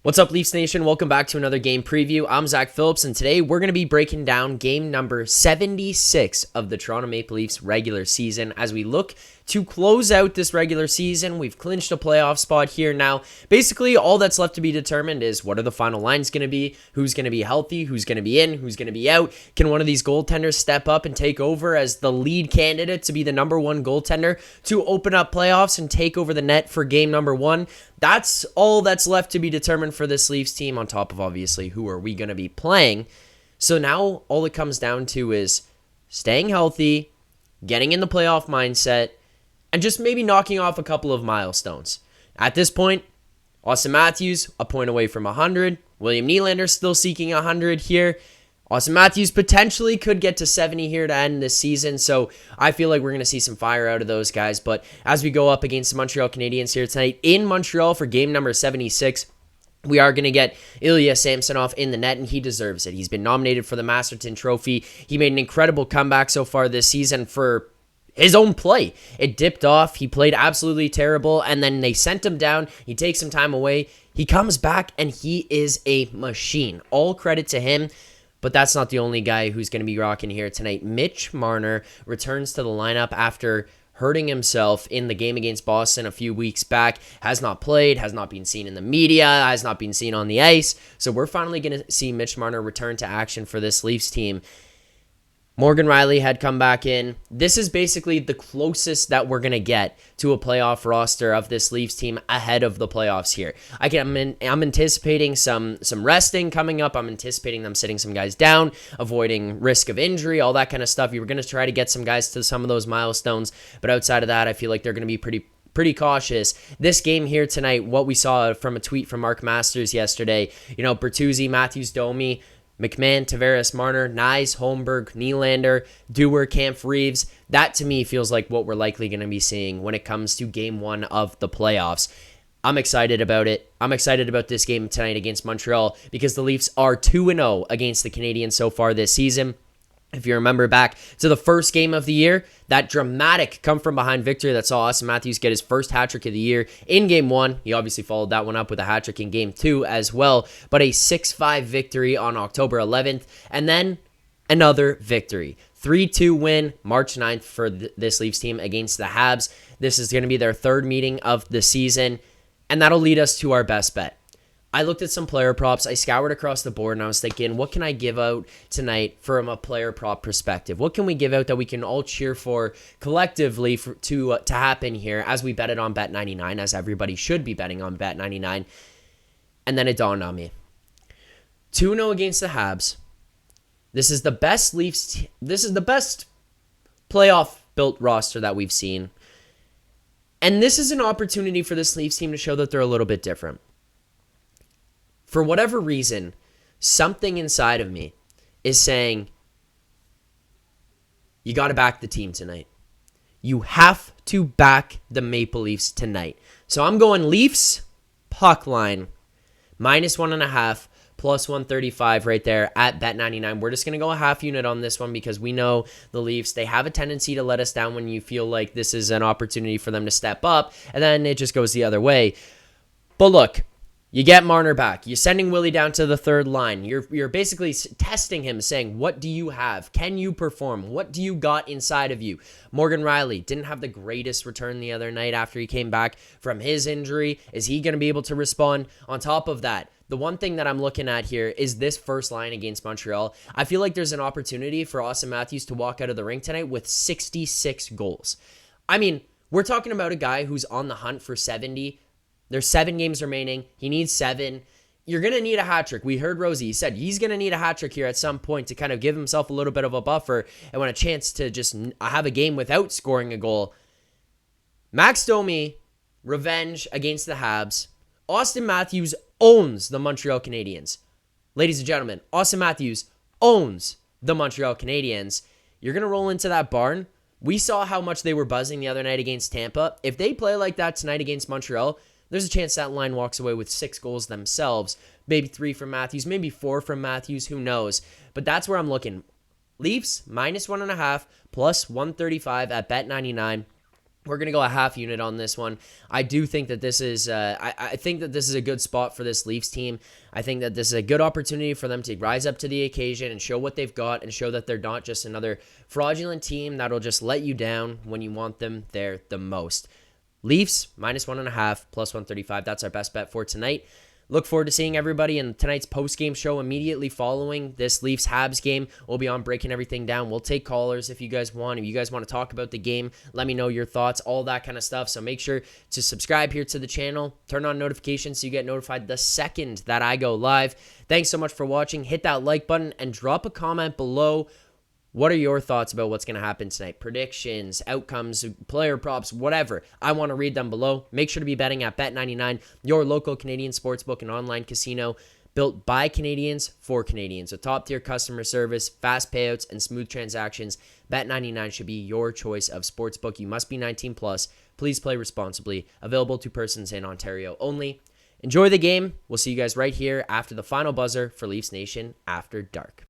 What's up, Leafs Nation? Welcome back to another game preview. I'm Zack Phillips, and today we're going to be breaking down game number 76 of the Toronto Maple Leafs regular season. As we look to close out this regular season, we've clinched a playoff spot here now. Basically, all that's left to be determined is what are the final lines going to be, who's going to be healthy, who's going to be in, who's going to be out. Can one of these goaltenders step up and take over as the lead candidate to be the number one goaltender to open up playoffs and take over the net for game number one? That's all that's left to be determined for this Leafs team, on top of obviously who are we going to be playing. So now all it comes down to is staying healthy, getting in the playoff mindset, and just maybe knocking off a couple of milestones. At this point, Austin Matthews, a point away from 100. William Nylander still seeking 100 here. Austin Matthews potentially could get to 70 here to end this season, so I feel like we're going to see some fire out of those guys. But as we go up against the Montreal Canadiens here tonight in Montreal for game number 76, we are going to get Ilya Samsonov in the net, and he deserves it. He's been nominated for the Masterton Trophy. He made an incredible comeback so far this season for his own play. It dipped off. He played absolutely terrible, and then they sent him down. He takes some time away. He comes back, and he is a machine. All credit to him. But that's not the only guy who's going to be rocking here tonight. Mitch Marner returns to the lineup after hurting himself in the game against Boston a few weeks back. Has not played, has not been seen in the media, has not been seen on the ice. So we're finally going to see Mitch Marner return to action for this Leafs team. Morgan Rielly had come back in. This is basically the closest that we're going to get to a playoff roster of this Leafs team ahead of the playoffs here. I'm anticipating some resting coming up. I'm anticipating them sitting some guys down, avoiding risk of injury, all that kind of stuff. You were going to try to get some guys to some of those milestones, but outside of that, I feel like they're going to be pretty cautious. This game here tonight, what we saw from a tweet from Mark Masters yesterday, Bertuzzi, Matthews, Domi, McMahon, Tavares, Marner, Nyes, Holmberg, Nylander, Dewar, Kampf, Reeves. That to me feels like what we're likely going to be seeing when it comes to game one of the playoffs. I'm excited about it. I'm excited about this game tonight against Montreal because the Leafs are 2-0 against the Canadiens so far this season. If you remember back to the first game of the year, that dramatic come-from-behind victory that saw Austin Matthews get his first hat-trick of the year in Game 1. He obviously followed that one up with a hat-trick in Game 2 as well, but a 6-5 victory on October 11th, and then another victory. 3-2 win March 9th for this Leafs team against the Habs. This is going to be their third meeting of the season, and that'll lead us to our best bet. I looked at some player props. I scoured across the board, and I was thinking, what can I give out tonight from a player prop perspective? What can we give out that we can all cheer for collectively to happen here as we bet it on Bet99, as everybody should be betting on Bet99? And then it dawned on me. 2-0 against the Habs. This is the best Leafs. This is the best playoff-built roster that we've seen. And this is an opportunity for this Leafs team to show that they're a little bit different. For whatever reason, something inside of me is saying, you got to back the team tonight. You have to back the Maple Leafs tonight. So I'm going Leafs puck line, -1.5, plus 135 right there at Bet99. We're just going to go a half unit on this one because we know the Leafs, they have a tendency to let us down when you feel like this is an opportunity for them to step up, and then it just goes the other way. But look, you get Marner back. You're sending Willie down to the third line. You're basically testing him, saying, what do you have? Can you perform? What do you got inside of you? Morgan Rielly didn't have the greatest return the other night after he came back from his injury. Is he going to be able to respond? On top of that, the one thing that I'm looking at here is this first line against Montreal. I feel like there's an opportunity for Austin Matthews to walk out of the rink tonight with 66 goals. I mean, we're talking about a guy who's on the hunt for 70. There's 7 games remaining. He needs 7. You're going to need a hat trick. We heard Rosie. He said he's going to need a hat trick here at some point to kind of give himself a little bit of a buffer and want a chance to just have a game without scoring a goal. Max Domi, revenge against the Habs. Austin Matthews owns the Montreal Canadiens. Ladies and gentlemen, Austin Matthews owns the Montreal Canadiens. You're going to roll into that barn. We saw how much they were buzzing the other night against Tampa. If they play like that tonight against Montreal, there's a chance that line walks away with 6 goals themselves. Maybe 3 from Matthews, maybe 4 from Matthews, who knows. But that's where I'm looking. Leafs, -1.5, plus 135 at Bet99. We're going to go a half unit on this one. I do think that this is I think that this is a good spot for this Leafs team. I think that this is a good opportunity for them to rise up to the occasion and show what they've got and show that they're not just another fraudulent team that'll just let you down when you want them there the most. Leafs -1.5 plus 135. That's our best bet for tonight. Look forward to seeing everybody in tonight's post-game show immediately following this Leafs-Habs game. We'll be on breaking everything down. We'll take callers if you guys want. If you guys want to talk about the game, let me know your thoughts, all that kind of stuff. So make sure to subscribe here to the channel. Turn on notifications so you get notified the second that I go live. Thanks so much for watching. Hit that like button and drop a comment below. What are your thoughts about what's going to happen tonight? Predictions, outcomes, player props, whatever. I want to read them below. Make sure to be betting at Bet99, your local Canadian sportsbook and online casino built by Canadians for Canadians. With top-tier customer service, fast payouts, and smooth transactions, Bet99 should be your choice of sportsbook. You must be 19 plus. Please play responsibly. Available to persons in Ontario only. Enjoy the game. We'll see you guys right here after the final buzzer for Leafs Nation After Dark.